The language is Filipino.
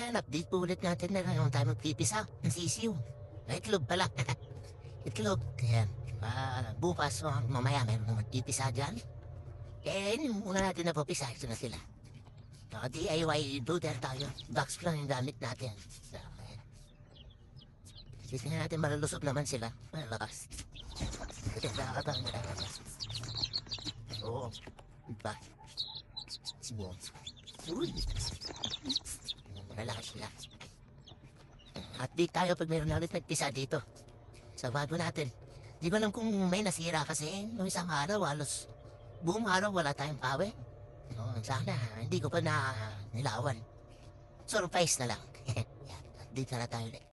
Ayan, update po ulit natin na ngayon tayo magpipisa ng sisiw. Itlog pala. Itlog. Ayan. Bukas o mamaya meron na magpipisa dyan. Kaya yun muna natin na popisa. Ito na sila. DIY brooder tayo. Box lang yung gamit natin. Ayan. Tingnan natin malalusot naman sila. Malakas. Ito, nakakatang nila. Oo. Diba? Uy. Malakas sila. At di tayo pag meron na ulit nagpisa dito. Sa bago natin. Di ko alam kung may nasira kasi nung isang araw, halos buong araw wala tayong pawe. No, sana hindi ko pa na nilawan. Surprise na lang. Dito na tayo ulit.